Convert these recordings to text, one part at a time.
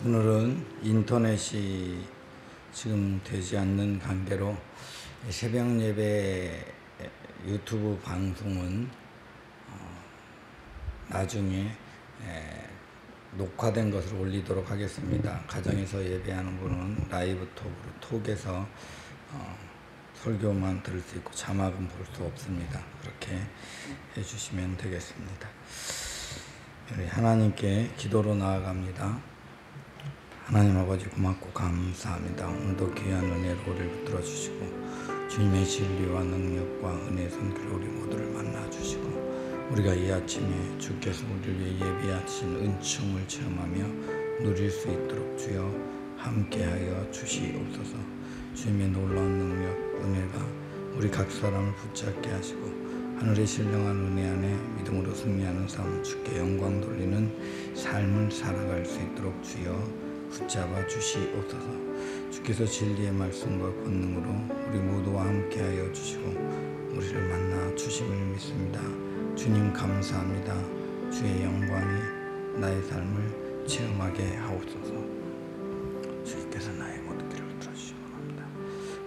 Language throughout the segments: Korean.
오늘은 인터넷이 지금 되지 않는 관계로 새벽 예배 유튜브 방송은 나중에 녹화된 것을 올리도록 하겠습니다. 가정에서 예배하는 분은 라이브 톡에서 설교만 들을 수 있고 자막은 볼 수 없습니다. 그렇게 해주시면 되겠습니다. 우리 하나님께 기도로 나아갑니다. 하나님 아버지 고맙고 감사합니다. 오늘도 귀한 은혜로 우리를 붙들어 주시고 주님의 진리와 능력과 은혜의 손길로 우리 모두를 만나 주시고 우리가 이 아침에 주께서 우리를 위해 예비하신 은총을 체험하며 누릴 수 있도록 주여 함께하여 주시옵소서. 주님의 놀라운 능력, 은혜가 우리 각 사람을 붙잡게 하시고 하늘의 신령한 은혜 안에 믿음으로 승리하는 삶, 주께 영광 돌리는 삶을 살아갈 수 있도록 주여 붙잡아 주시옵소서. 주께서 진리의 말씀과 권능으로 우리 모두와 함께하여 주시고 우리를 만나 주심을 믿습니다. 주님 감사합니다. 주의 영광이 나의 삶을 체험하게 하옵소서. 주께서 나의 모든 길을 들어주시기 바랍니다.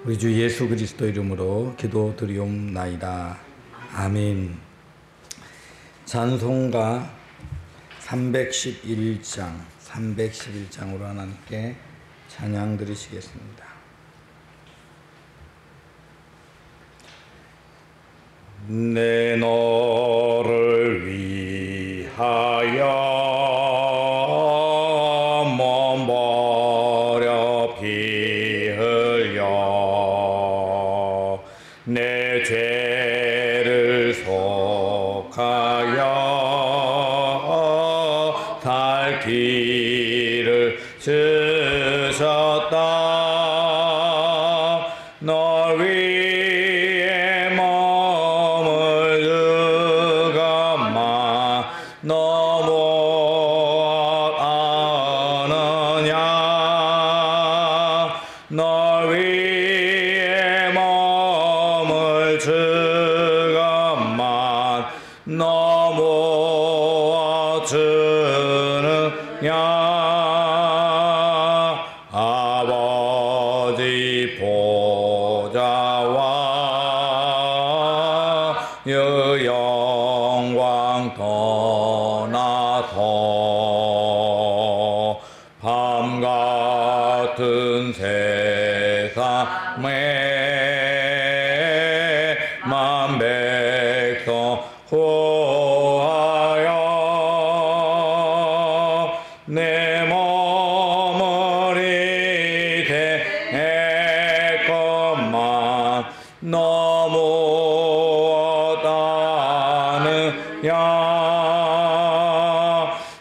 우리 주 예수 그리스도 이름으로 기도드리옵나이다. 아멘. 찬송가 311장으로 하나님께 찬양 드리시겠습니다. 내 너를 위하여 몸 버려 피 흘려 내 죄를 속하여 살 길을 주셨다. 널 위해 몸을 주가만 너무 아느냐. 널 위해 몸을 주가만 너무 주느냐. 아버지 보좌와 영광 떠나서 밤 같은 세상에 만 백성 구하여 내 몸을 이게 했건만 너무 다느냐.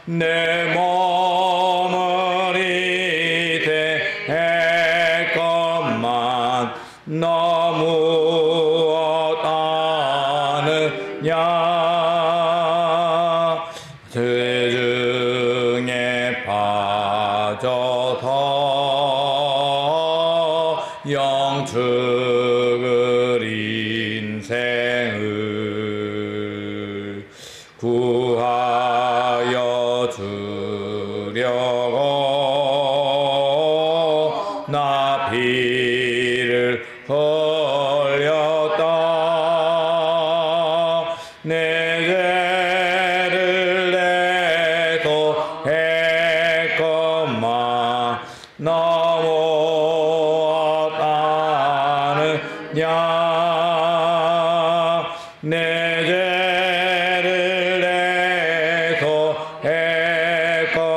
내 몸을 이게 했건만 너무 다느냐. 죄 중에 빠져서 영축을 인생을 구하여 주려고 나 피를 흘렸다. 내 죄를 내도 했건만 너무 다느냐. 내 죄를 내도 했건만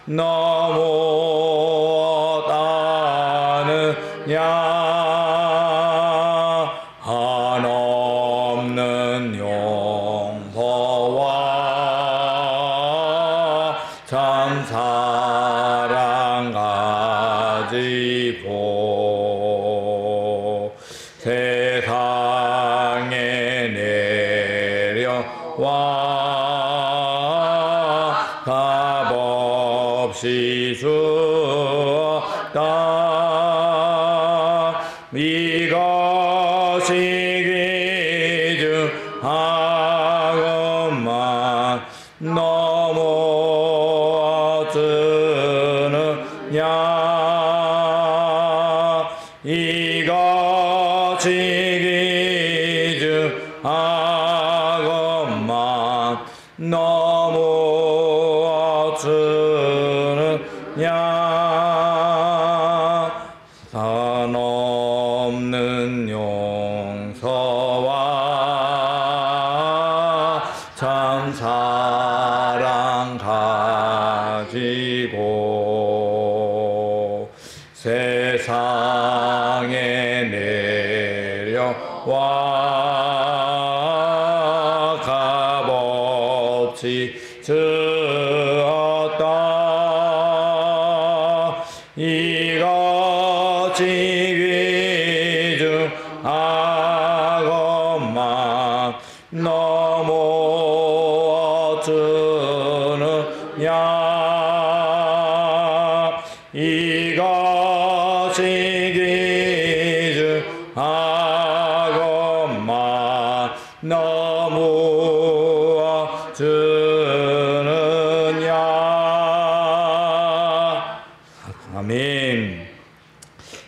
너무 다느냐. 한없는 용서와 참 사랑 가지고 세상에 값없이 주었다. 이같이 귀중하건만 너무 주느냐. 이것이 귀중하건만 너무 주느냐. 아멘.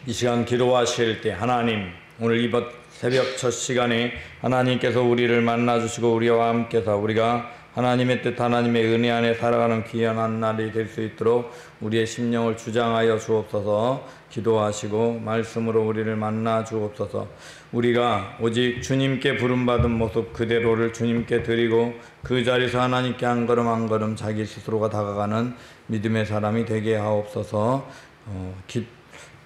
이 시간 기도하실 때 하나님, 오늘 이번 새벽 첫 시간에 하나님께서 우리를 만나주시고 우리와 함께서 우리가 하나님의 뜻, 하나님의 은혜 안에 살아가는 귀한 한 날이 될 수 있도록 우리의 심령을 주장하여 주옵소서. 기도하시고 말씀으로 우리를 만나 주옵소서. 우리가 오직 주님께 부름받은 모습 그대로를 주님께 드리고 그 자리에서 하나님께 한 걸음 한 걸음 자기 스스로가 다가가는 믿음의 사람이 되게 하옵소서.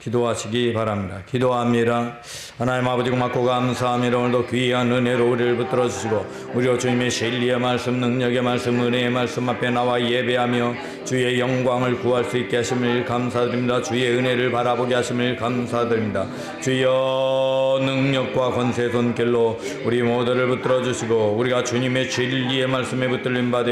기도하시기 바랍니다. 기도합니다. 하나님 아버지 고맙고 감사합니다. 오늘도 귀한 은혜로 우리를 붙들어 주시고 우리로 주님의 진리의 말씀, 능력의 말씀, 은혜의 말씀 앞에 나와 예배하며 주의 영광을 구할 수 있게 하심을 감사드립니다. 주의 은혜를 바라보게 하심을 감사드립니다. 주여 능력과 권세 손길로 우리 모두를 붙들어 주시고 우리가 주님의 진리의 말씀에 붙들림 받아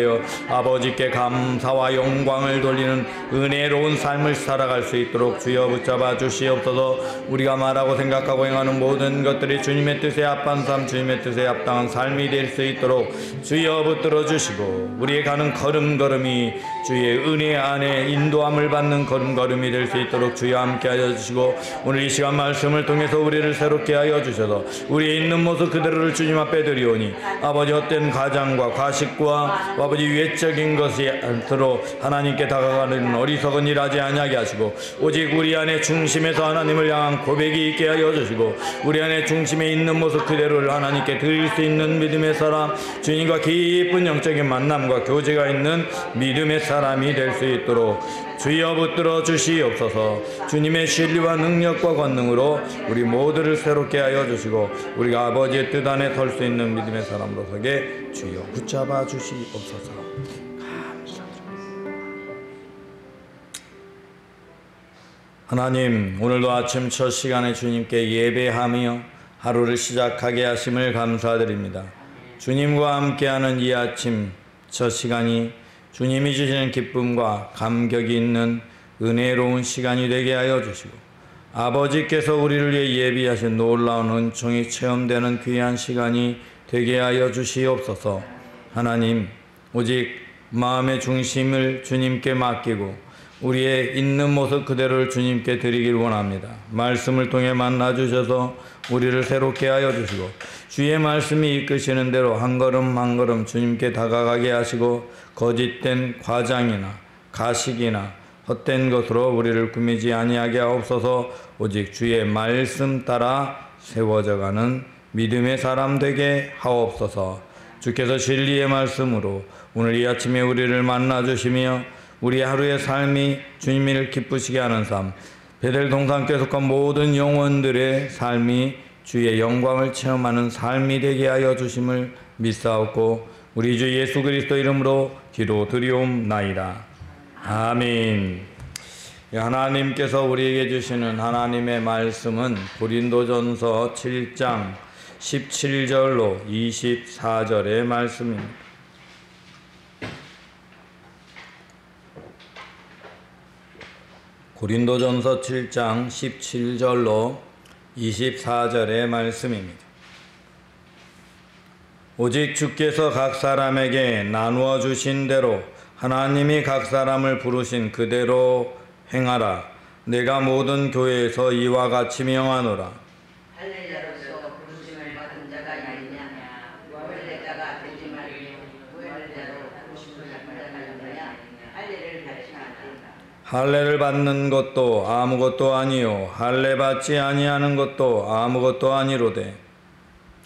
아버지께 감사와 영광을 돌리는 은혜로운 삶을 살아갈 수 있도록 주여 붙잡아 주시옵소서. 우리가 말하고 생각하고 행하는 모든 것들이 주님의 뜻에 합한 삶, 주님의 뜻에 합당한 삶이 될 수 있도록 주여 붙들어 주시고 우리의 가는 걸음걸음이 주의 은혜 안에 인도함을 받는 걸음걸음이 될 수 있도록 주여 함께하여 주시고 오늘 이 시간 말씀을 통해서 우리를 새롭게 하여 주셔서 우리의 있는 모습 그대로를 주님 앞에 드리오니 아버지 헛된 가장과 가식과 아버지 외적인 것이 서로 하나님께 다가가는 어리석은 일 하지 아니하게 하시고 오직 우리 안에 중심에서 하나님을 향한 고백이 있게 하여 주시고 우리 안에 중심에 있는 모습 그대로를 하나님께 드릴 수 있는 믿음의 사람, 주님과 깊은 영적인 만남과 교제가 있는 믿음의 사람이 될 수 있도록 주여 붙들어 주시옵소서. 주님의 진리와 능력과 권능으로 우리 모두를 새롭게 하여 주시고 우리가 아버지의 뜻 안에 설 수 있는 믿음의 사람으로 서게 주여 붙잡아 주시옵소서. 하나님, 오늘도 아침 첫 시간에 주님께 예배하며 하루를 시작하게 하심을 감사드립니다. 주님과 함께하는 이 아침 첫 시간이 주님이 주시는 기쁨과 감격이 있는 은혜로운 시간이 되게 하여 주시고 아버지께서 우리를 위해 예비하신 놀라운 은총이 체험되는 귀한 시간이 되게 하여 주시옵소서. 하나님, 오직 마음의 중심을 주님께 맡기고 우리의 있는 모습 그대로를 주님께 드리길 원합니다. 말씀을 통해 만나주셔서 우리를 새롭게 하여 주시고 주의 말씀이 이끄시는 대로 한 걸음 한 걸음 주님께 다가가게 하시고 거짓된 과장이나 가식이나 헛된 것으로 우리를 꾸미지 아니하게 하옵소서. 오직 주의 말씀 따라 세워져가는 믿음의 사람 되게 하옵소서. 주께서 진리의 말씀으로 오늘 이 아침에 우리를 만나주시며 우리 하루의 삶이 주님을 기쁘시게 하는 삶, 베델 동산교회 속한 모든 영혼들의 삶이 주의 영광을 체험하는 삶이 되게 하여 주심을 믿사옵고 우리 주 예수 그리스도 이름으로 기도드리옵나이다. 아멘. 하나님께서 우리에게 주시는 하나님의 말씀은 고린도전서 7장 17절로 24절의 말씀입니다. 고린도전서 7장 17절로 24절의 말씀입니다. 오직 주께서 각 사람에게 나누어 주신 대로 하나님이 각 사람을 부르신 그대로 행하라. 내가 모든 교회에서 이와 같이 명하노라. 할례자로서 부르심을 받은 자가 있느냐? 할례자가 되지 말며 할례자로 부르심을 받은 자가 있느냐? 할례를 받지 않는다. 할례를 받는 것도 아무것도 아니요 할례 받지 아니하는 것도 아무것도 아니로되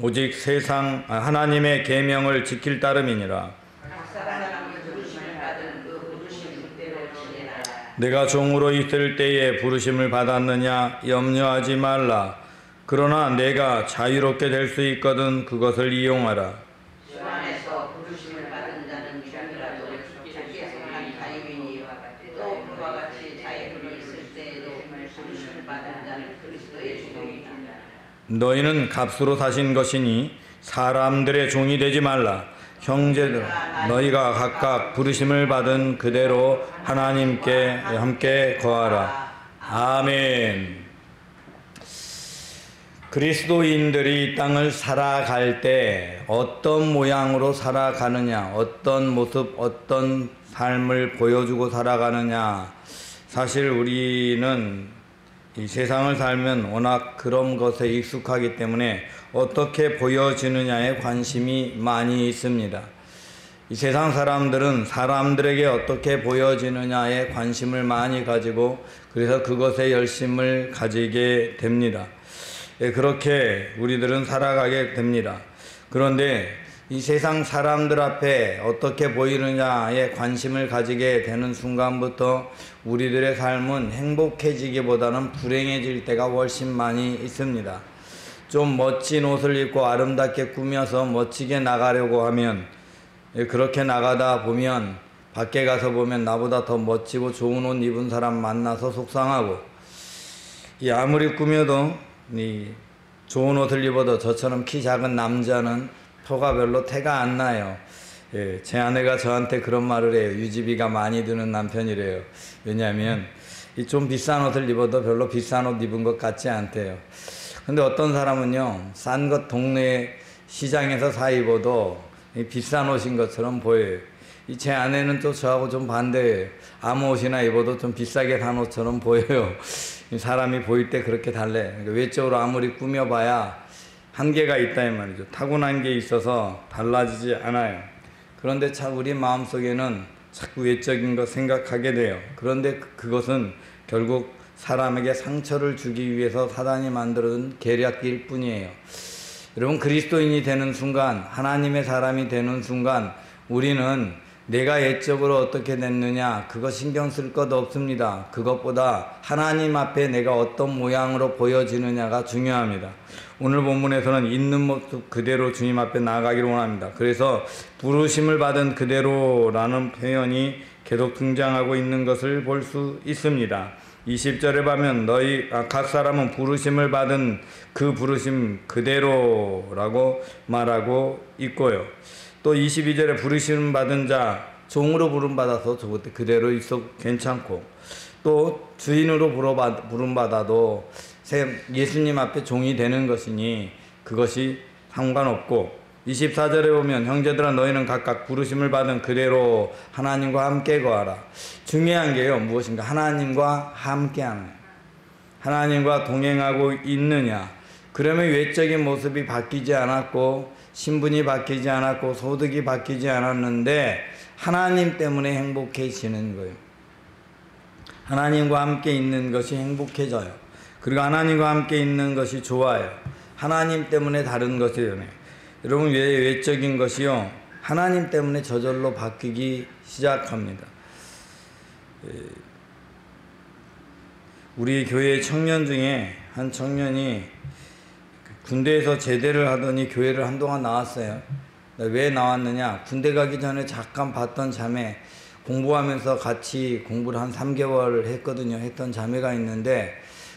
오직 세상 하나님의 계명을 지킬 따름이니라. 각 사람이 부르심을 받은 그 부르심 그대로 지내라. 내가 종으로 있을 때에 부르심을 받았느냐 염려하지 말라. 그러나 내가 자유롭게 될 수 있거든 그것을 이용하라. 주 안에서 부르심을 받은 자는 종이라도 자기에 속한 자유인이요 또 그와 같이 자유를 있을 때에도 부르심을 받은 자는 그리스도의 종이다. 너희는 값으로 사신 것이니 사람들의 종이 되지 말라. 형제들, 너희가 각각 부르심을 받은 그대로 하나님께 함께 거하라. 아멘. 그리스도인들이 이 땅을 살아갈 때 어떤 모양으로 살아가느냐, 어떤 모습, 어떤 삶을 보여주고 살아가느냐. 사실 우리는 이 세상을 살면 워낙 그런 것에 익숙하기 때문에 어떻게 보여지느냐에 관심이 많이 있습니다. 이 세상 사람들은 사람들에게 어떻게 보여지느냐에 관심을 많이 가지고 그래서 그것에 열심을 가지게 됩니다. 그렇게 우리들은 살아가게 됩니다. 그런데 이 세상 사람들 앞에 어떻게 보이느냐에 관심을 가지게 되는 순간부터 우리들의 삶은 행복해지기보다는 불행해질 때가 훨씬 많이 있습니다. 좀 멋진 옷을 입고 아름답게 꾸며서 멋지게 나가려고 하면 그렇게 나가다 보면 밖에 가서 보면 나보다 더 멋지고 좋은 옷 입은 사람 만나서 속상하고 아무리 꾸며도 이 좋은 옷을 입어도 저처럼 키 작은 남자는 표가 별로 태가 안 나요. 제 아내가 저한테 그런 말을 해요. 유지비가 많이 드는 남편이래요. 왜냐하면 이 좀 비싼 옷을 입어도 별로 비싼 옷 입은 것 같지 않대요. 근데 어떤 사람은요, 싼 것 동네 시장에서 사 입어도 비싼 옷인 것처럼 보여요. 제 아내는 또 저하고 좀 반대예요. 아무 옷이나 입어도 좀 비싸게 산 옷처럼 보여요. 사람이 보일 때 그렇게 달래. 그러니까 외적으로 아무리 꾸며봐야 한계가 있다 이 말이죠. 타고난 게 있어서 달라지지 않아요. 그런데 참 우리 마음속에는 자꾸 외적인 것 생각하게 돼요. 그런데 그것은 결국 사람에게 상처를 주기 위해서 사단이 만들어둔 계략일 뿐이에요. 여러분, 그리스도인이 되는 순간, 하나님의 사람이 되는 순간 우리는 내가 옛적으로 어떻게 됐느냐 그거 신경 쓸 것 없습니다. 그것보다 하나님 앞에 내가 어떤 모양으로 보여지느냐가 중요합니다. 오늘 본문에서는 있는 모습 그대로 주님 앞에 나아가기를 원합니다. 그래서 부르심을 받은 그대로라는 표현이 계속 등장하고 있는 것을 볼 수 있습니다. 20절에 보면 각 사람은 부르심을 받은 그 부르심 그대로라고 말하고 있고요. 또 22절에 부르심 받은 자, 종으로 부름받아서 저것 그대로 있어도 괜찮고, 또 주인으로 부름받아도 예수님 앞에 종이 되는 것이니 그것이 상관없고, 24절에 보면 형제들아 너희는 각각 부르심을 받은 그대로 하나님과 함께 거하라. 중요한 게요, 무엇인가? 하나님과 함께하는 거예요. 하나님과 동행하고 있느냐. 그러면 외적인 모습이 바뀌지 않았고 신분이 바뀌지 않았고 소득이 바뀌지 않았는데 하나님 때문에 행복해지는 거예요. 하나님과 함께 있는 것이 행복해져요. 그리고 하나님과 함께 있는 것이 좋아요. 하나님 때문에 다른 것이 연해요. 여러분, 외적인 것이요, 하나님 때문에 저절로 바뀌기 시작합니다. 우리 교회 청년 중에 한 청년이 군대에서 제대를 하더니 교회를 한동안 나왔어요. 왜 나왔느냐? 군대 가기 전에 잠깐 봤던 자매, 공부하면서 같이 공부를 한 3개월 했거든요. 했던 자매가 있는데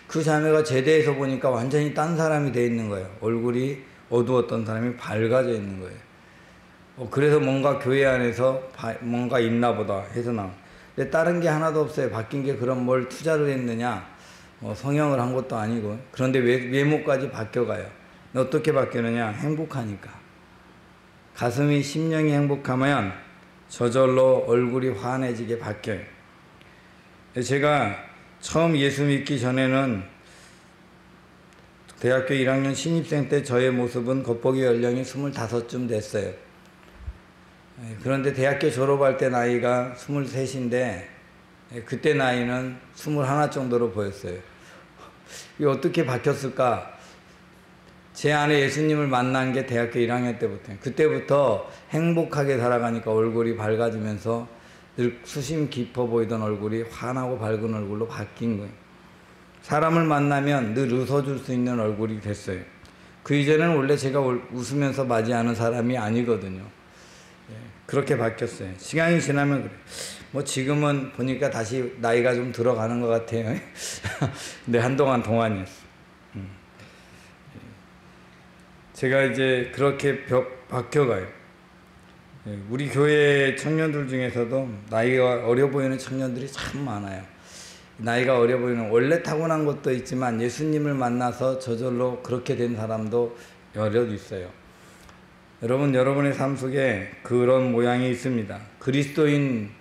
그 자매가 제대해서 보니까 완전히 딴 사람이 돼 있는 거예요. 얼굴이 어두웠던 사람이 밝아져 있는 거예요. 그래서 뭔가 교회 안에서 뭔가 있나 보다 해서 나온. 근데 다른 게 하나도 없어요. 바뀐 게 그럼 뭘 투자를 했느냐? 성형을 한 것도 아니고. 그런데 외모까지 바뀌어가요. 어떻게 바뀌느냐? 행복하니까. 가슴이, 심령이 행복하면 저절로 얼굴이 환해지게 바뀌어요. 제가 처음 예수 믿기 전에는 대학교 1학년 신입생 때 저의 모습은 겉보기 연령이 25쯤 됐어요. 그런데 대학교 졸업할 때 나이가 23인데 그때 나이는 21 정도로 보였어요. 이게 어떻게 바뀌었을까? 제 안에 예수님을 만난 게 대학교 1학년 때부터예요. 그때부터 행복하게 살아가니까 얼굴이 밝아지면서 늘 수심 깊어 보이던 얼굴이 환하고 밝은 얼굴로 바뀐 거예요. 사람을 만나면 늘 웃어줄 수 있는 얼굴이 됐어요. 그 이전에는 원래 제가 웃으면서 맞이하는 사람이 아니거든요. 그렇게 바뀌었어요. 시간이 지나면 그래요. 뭐 지금은 보니까 다시 나이가 좀 들어가는 것 같아요. 근데 한동안 동안이었어요. 제가 이제 그렇게 바뀌어가요. 우리 교회 청년들 중에서도 나이가 어려 보이는 청년들이 참 많아요. 나이가 어려 보이는, 원래 타고난 것도 있지만 예수님을 만나서 저절로 그렇게 된 사람도 여럿 있어요. 여러분, 여러분의 삶 속에 그런 모양이 있습니다. 그리스도인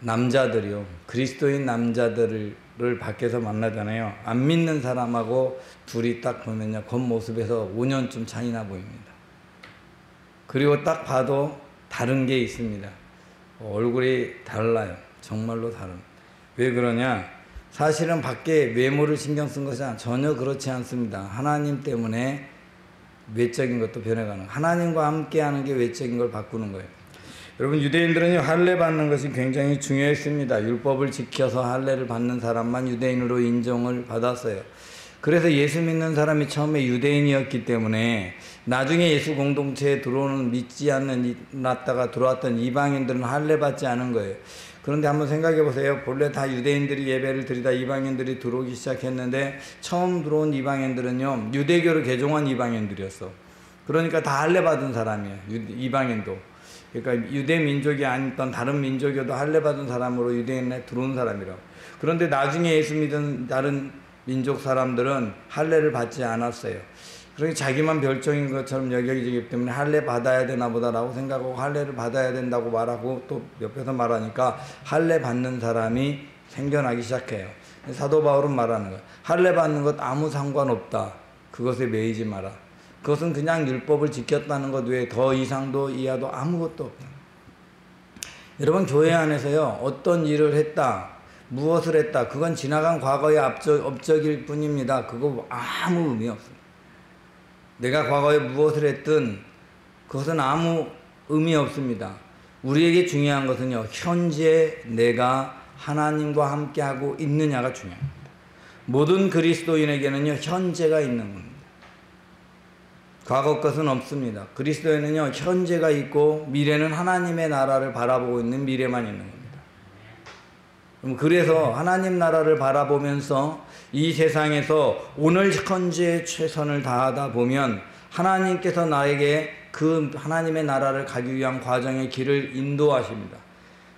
남자들이요, 그리스도인 남자들을 밖에서 만나잖아요. 안 믿는 사람하고 둘이 딱 보면요, 겉모습에서 5년쯤 차이나 보입니다. 그리고 딱 봐도 다른 게 있습니다. 얼굴이 달라요. 정말로 다른. 왜 그러냐? 사실은 밖에 외모를 신경 쓴 것이 전혀 그렇지 않습니다. 하나님 때문에 외적인 것도 변해가는, 하나님과 함께하는 게 외적인 걸 바꾸는 거예요. 여러분, 유대인들은요, 할례 받는 것이 굉장히 중요했습니다. 율법을 지켜서 할례를 받는 사람만 유대인으로 인정을 받았어요. 그래서 예수 믿는 사람이 처음에 유대인이었기 때문에 나중에 예수 공동체에 들어오는, 믿지 않는, 났다가 들어왔던 이방인들은 할례 받지 않은 거예요. 그런데 한번 생각해 보세요. 본래 다 유대인들이 예배를 드리다 이방인들이 들어오기 시작했는데, 처음 들어온 이방인들은요, 유대교를 개종한 이방인들이었어. 그러니까 다 할례 받은 사람이에요. 이방인도. 그러니까 유대 민족이 아니던 다른 민족이어도 할례 받은 사람으로 유대인에 들어온 사람이라고. 그런데 나중에 예수 믿은 다른 민족 사람들은 할례를 받지 않았어요. 그러니까 자기만 별종인 것처럼 여겨지기 때문에 할례 받아야 되나 보다라고 생각하고 할례를 받아야 된다고 말하고, 또 옆에서 말하니까 할례 받는 사람이 생겨나기 시작해요. 사도 바울은 말하는 거예요. 할례 받는 것 아무 상관없다. 그것에 매이지 마라. 그것은 그냥 율법을 지켰다는 것 외에 더 이상도 이하도 아무것도 없다. 여러분, 교회 안에서요, 어떤 일을 했다, 무엇을 했다, 그건 지나간 과거의 업적일 뿐입니다. 그거 아무 의미 없습니다. 내가 과거에 무엇을 했든 그것은 아무 의미 없습니다. 우리에게 중요한 것은요, 현재 내가 하나님과 함께하고 있느냐가 중요합니다. 모든 그리스도인에게는요, 현재가 있는 겁니다. 과거 것은 없습니다. 그리스도에는요, 현재가 있고 미래는 하나님의 나라를 바라보고 있는 미래만 있는 겁니다. 그래서 하나님 나라를 바라보면서 이 세상에서 오늘 현재의 최선을 다하다 보면 하나님께서 나에게 그 하나님의 나라를 가기 위한 과정의 길을 인도하십니다.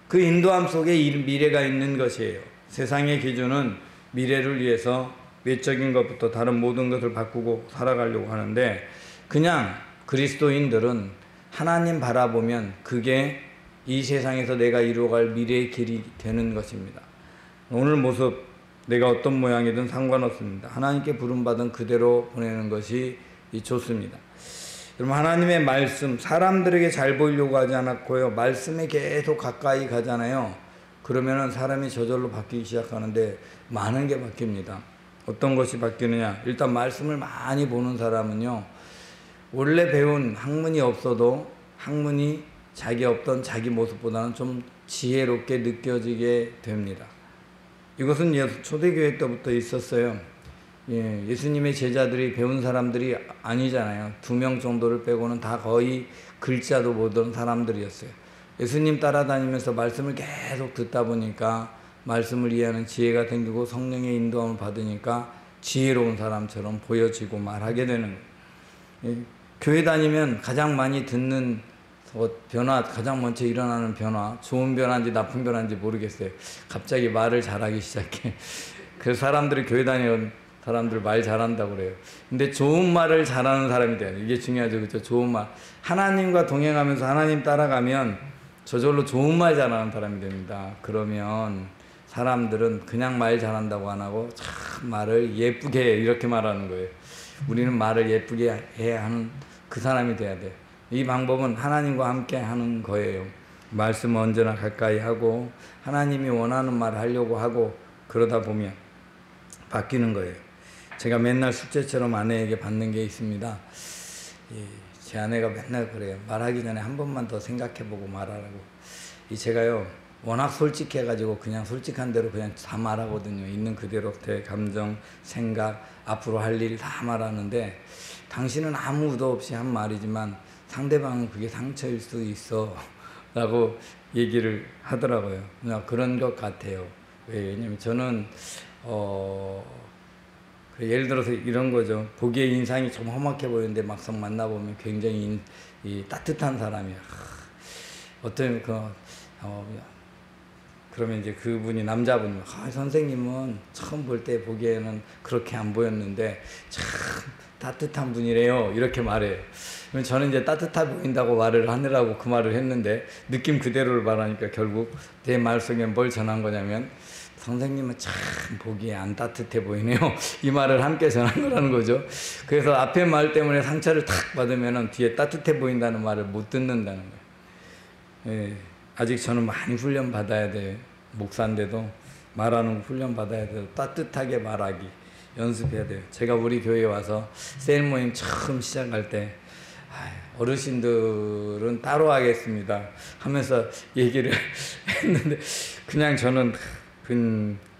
그 인도함 속에 미래가 있는 것이에요. 세상의 기준은 미래를 위해서 외적인 것부터 다른 모든 것을 바꾸고 살아가려고 하는데, 그냥 그리스도인들은 하나님 바라보면 그게 이 세상에서 내가 이루어갈 미래의 길이 되는 것입니다. 오늘 모습, 내가 어떤 모양이든 상관없습니다. 하나님께 부름받은 그대로 보내는 것이 좋습니다. 여러분, 하나님의 말씀, 사람들에게 잘 보이려고 하지 않았고요, 말씀에 계속 가까이 가잖아요. 그러면은 사람이 저절로 바뀌기 시작하는데 많은 게 바뀝니다. 어떤 것이 바뀌느냐? 일단 말씀을 많이 보는 사람은요, 원래 배운 학문이 없어도 학문이 자기 없던 자기 모습보다는 좀 지혜롭게 느껴지게 됩니다. 이것은 초대교회 때부터 있었어요. 예수님의 제자들이 배운 사람들이 아니잖아요. 2명 정도를 빼고는 다 거의 글자도 모르던 사람들이었어요. 예수님 따라다니면서 말씀을 계속 듣다 보니까 말씀을 이해하는 지혜가 생기고 성령의 인도함을 받으니까 지혜로운 사람처럼 보여지고 말하게 되는 거예요. 교회 다니면 가장 많이 듣는 변화, 가장 먼저 일어나는 변화, 좋은 변화인지 나쁜 변화인지 모르겠어요. 갑자기 말을 잘하기 시작해. 그래서 사람들이 교회 다니는 사람들 말 잘한다고 그래요. 근데 좋은 말을 잘하는 사람이 돼요. 이게 중요하죠. 그렇죠? 좋은 말. 하나님과 동행하면서 하나님 따라가면 저절로 좋은 말 잘하는 사람이 됩니다. 그러면 사람들은 그냥 말 잘한다고 안 하고 참 말을 예쁘게 해, 이렇게 말하는 거예요. 우리는 말을 예쁘게 해야 하는 그 사람이 돼야 돼요. 이 방법은 하나님과 함께 하는 거예요. 말씀을 언제나 가까이 하고 하나님이 원하는 말을 하려고 하고, 그러다 보면 바뀌는 거예요. 제가 맨날 숙제처럼 아내에게 받는 게 있습니다. 제 아내가 맨날 그래요. 말하기 전에 한 번만 더 생각해보고 말하라고. 제가요, 워낙 솔직해가지고 그냥 솔직한 대로 그냥 다 말하거든요. 있는 그대로 제 감정, 생각, 앞으로 할 일 다 말하는데 당신은 아무 의도 없이 한 말이지만 상대방은 그게 상처일 수 있어 라고 얘기를 하더라고요. 그냥 그런 것 같아요. 왜냐면 저는 예를 들어서 이런 거죠. 보기에 인상이 좀 험악해 보이는데 막상 만나보면 굉장히 따뜻한 사람이야. 어떤 그러면 이제 그분이 남자분이 선생님은 처음 볼 때 보기에는 그렇게 안 보였는데 참 따뜻한 분이래요. 이렇게 말해요. 저는 이제 따뜻해 보인다고 말을 하느라고 그 말을 했는데 느낌 그대로를 말하니까 결국 내 말 속에 뭘 전한 거냐면 선생님은 참 보기에 안 따뜻해 보이네요. 이 말을 함께 전한 거라는 거죠. 그래서 앞에 말 때문에 상처를 탁 받으면 뒤에 따뜻해 보인다는 말을 못 듣는다는 거예요. 예, 아직 저는 많이 훈련 받아야 돼요. 목사인데도 말하는 훈련 받아야 돼요. 따뜻하게 말하기 연습해야 돼요. 제가 우리 교회에 와서 셀 모임 처음 시작할 때 어르신들은 따로 하겠습니다 하면서 얘기를 했는데 그냥 저는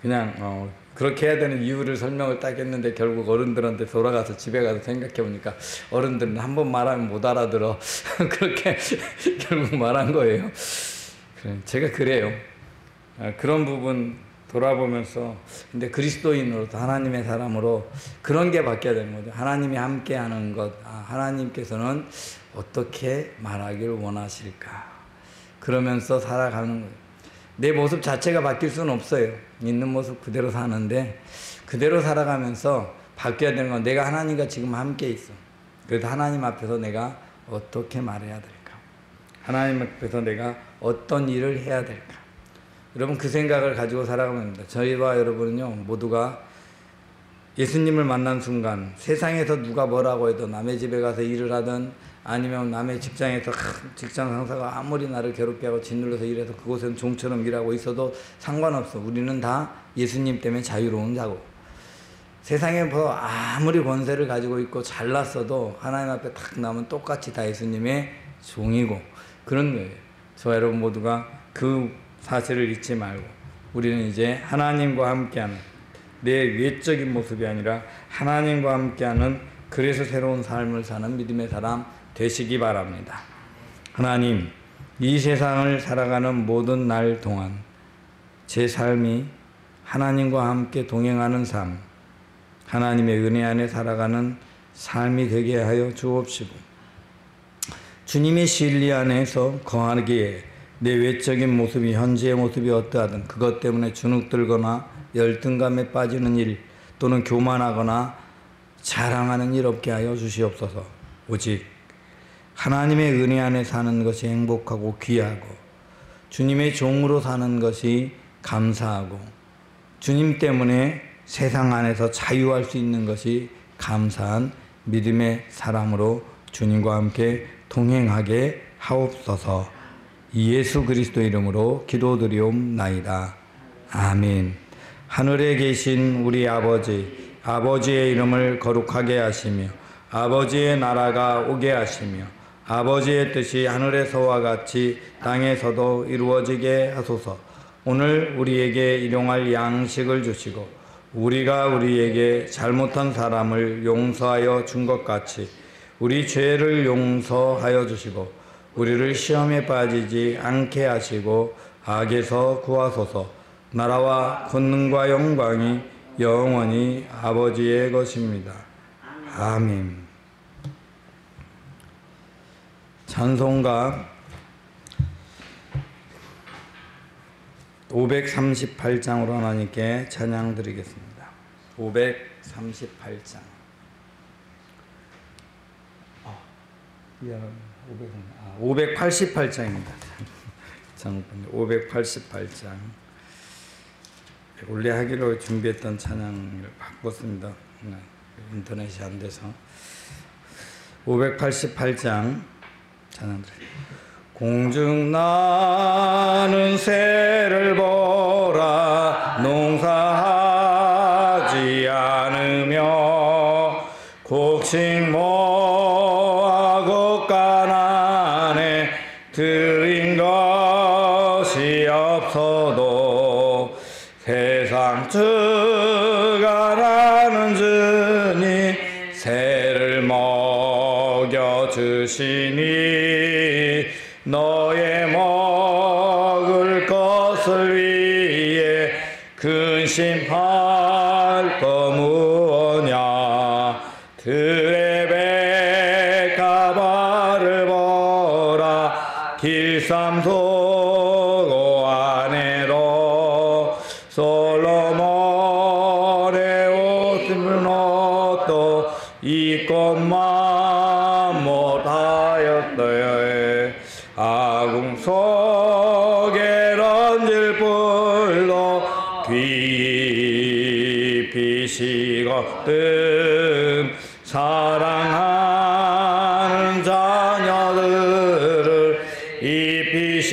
그냥 그렇게 해야 되는 이유를 설명을 딱 했는데 결국 어른들한테 돌아가서 집에 가서 생각해 보니까 어른들은 한 번 말하면 못 알아들어. 그렇게 결국 말한 거예요. 제가 그래요. 그런 부분 돌아보면서 근데 그리스도인으로서 하나님의 사람으로 그런 게 바뀌어야 되는 거죠. 하나님이 함께 하는 것, 하나님께서는 어떻게 말하기를 원하실까 그러면서 살아가는 거예요. 내 모습 자체가 바뀔 수는 없어요. 있는 모습 그대로 사는데 그대로 살아가면서 바뀌어야 되는 건 내가 하나님과 지금 함께 있어. 그래서 하나님 앞에서 내가 어떻게 말해야 될까? 하나님 앞에서 내가 어떤 일을 해야 될까? 여러분 그 생각을 가지고 살아가면 됩니다. 저희와 여러분은요 모두가 예수님을 만난 순간 세상에서 누가 뭐라고 해도 남의 집에 가서 일을 하든 아니면 남의 직장에서 직장 상사가 아무리 나를 괴롭게 하고 짓눌러서 일해서 그곳에는 종처럼 일하고 있어도 상관없어. 우리는 다 예수님 때문에 자유로운 자고 세상에 뭐 아무리 권세를 가지고 있고 잘났어도 하나님 앞에 딱 나면 똑같이 다 예수님의 종이고 그런 거예요. 저와 여러분 모두가 그 사실을 잊지 말고 우리는 이제 하나님과 함께하는 내 외적인 모습이 아니라 하나님과 함께하는 그래서 새로운 삶을 사는 믿음의 사람 되시기 바랍니다. 하나님, 이 세상을 살아가는 모든 날 동안 제 삶이 하나님과 함께 동행하는 삶, 하나님의 은혜 안에 살아가는 삶이 되게 하여 주옵시고 주님의 진리 안에서 거하기에 내 외적인 모습이 현재의 모습이 어떠하든 그것 때문에 주눅들거나 열등감에 빠지는 일 또는 교만하거나 자랑하는 일 없게 하여 주시옵소서. 오직 하나님의 은혜 안에 사는 것이 행복하고 귀하고 주님의 종으로 사는 것이 감사하고 주님 때문에 세상 안에서 자유할 수 있는 것이 감사한 믿음의 사람으로 주님과 함께 동행하게 하옵소서. 예수 그리스도 이름으로 기도드리옵나이다. 아멘. 하늘에 계신 우리 아버지, 아버지의 이름을 거룩하게 하시며 아버지의 나라가 오게 하시며 아버지의 뜻이 하늘에서와 같이 땅에서도 이루어지게 하소서. 오늘 우리에게 일용할 양식을 주시고 우리가 우리에게 잘못한 사람을 용서하여 준 것 같이 우리 죄를 용서하여 주시고 우리를 시험에 빠지지 않게 하시고 악에서 구하소서. 나라와 권능과 영광이 영원히 아버지의 것입니다. 아멘. 찬송가 538장으로 하나님께 찬양 드리겠습니다. 538장. 588장입니다. 588장. 원래 하기로 준비했던 찬양을 바꿨습니다. 인터넷이 안 돼서. 588장 찬양 드립니다. 공중 나는 새를 보라 농사하지 않으며 곡식 모아 곡간 안에 들인 것이 없어 주가 나는 주니 새를 먹여주시니 너의 먹을 것을 위해 근심할 거 무엇냐 들의 백합화를 보라 길쌈속 안에로 솔로몬의 옷을 옷도 입고만 못하였어요. 아궁 속에 던질 불도 깊이 식었든 사랑하는 자녀들을 입히시지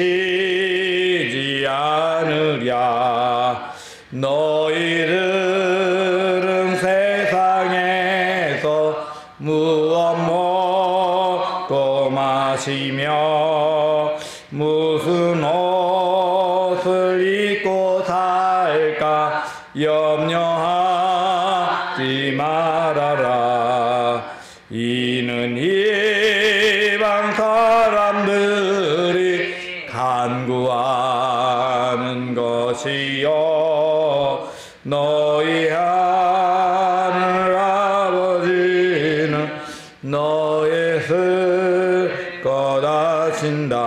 않으랴. 너희들은 세상에서 무엇 먹고 마시며 무슨 옷을 입고 살까 염려하지 말아라. 이는 이방 사람들이 간구하는 것이요 너희 하늘 아버지는 너의 쓸 것하신다.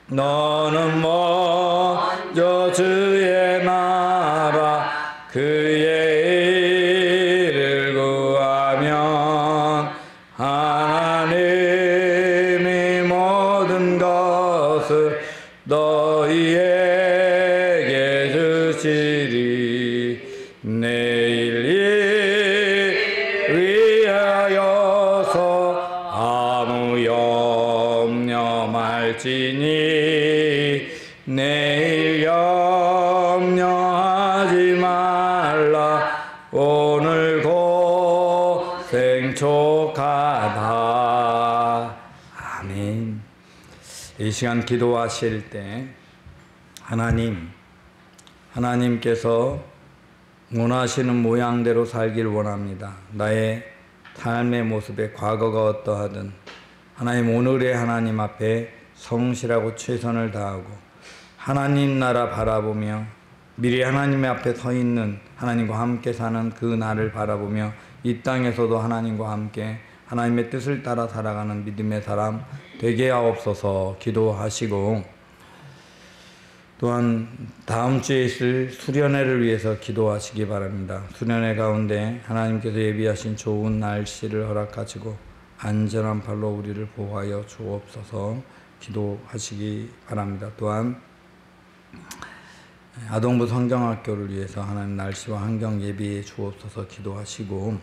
너는 먼저 주의 나라 그의 일을 구하면 하나님이 모든 것을 너희에게 주시리. 내일 위하여서 아무 염려 말지니 내일 염려하지 말라. 오늘 고생 족하다. 아멘. 이 시간 기도하실 때 하나님께서 원하시는 모양대로 살길 원합니다. 나의 삶의 모습에 과거가 어떠하든 하나님 오늘의 하나님 앞에 성실하고 최선을 다하고 하나님 나라 바라보며 미리 하나님 앞에 서 있는 하나님과 함께 사는 그 날을 바라보며 이 땅에서도 하나님과 함께 하나님의 뜻을 따라 살아가는 믿음의 사람 되게 하옵소서 기도하시고, 또한 다음 주에 있을 수련회를 위해서 기도하시기 바랍니다. 수련회 가운데 하나님께서 예비하신 좋은 날씨를 허락하시고 안전한 발로 우리를 보호하여 주옵소서 기도하시기 바랍니다. 또한 아동부 성경학교를 위해서 하나님 날씨와 환경 예비해 주옵소서 기도하시고,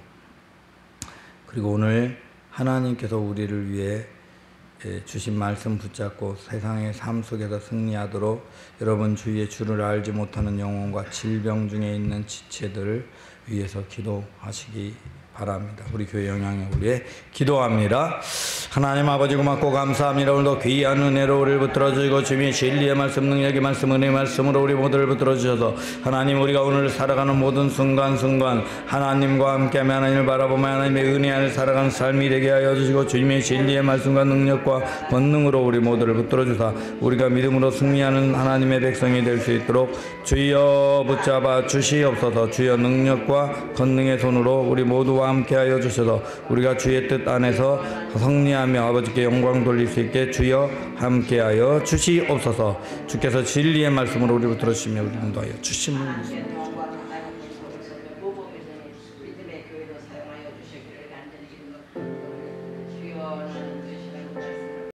그리고 오늘 하나님께서 우리를 위해 주신 말씀 붙잡고 세상의 삶 속에서 승리하도록 여러분 주위에 주를 알지 못하는 영혼과 질병 중에 있는 지체들을 위해서 기도하시기 바랍니다. 우리 교회 영향에 우리의 기도합니다. 하나님 아버지 고맙고 감사합니다. 오늘도 귀한 은혜로 우리를 붙들어 주시고 주님의 진리의 말씀 능력의 말씀 은혜의 말씀으로 우리 모두를 붙들어 주셔서 하나님 우리가 오늘 살아가는 모든 순간순간 하나님과 함께하며 하나님을 바라보며 하나님의 은혜 안에 살아가는 삶이 되게 하여 주시고 주님의 진리의 말씀과 능력과 권능으로 우리 모두를 붙들어 주사 우리가 믿음으로 승리하는 하나님의 백성이 될 수 있도록 주여 붙잡아 주시옵소서. 주여 능력과 권능의 손으로 우리 모두와 함께하여 주셔서 우리가 주의 뜻 안에서 승리하며 아버지께 영광 돌릴 수 있게 주여 함께하여 주시옵소서. 주께서 진리의 말씀으로 우리 붙들어 주시며 우리 인도하여 주심을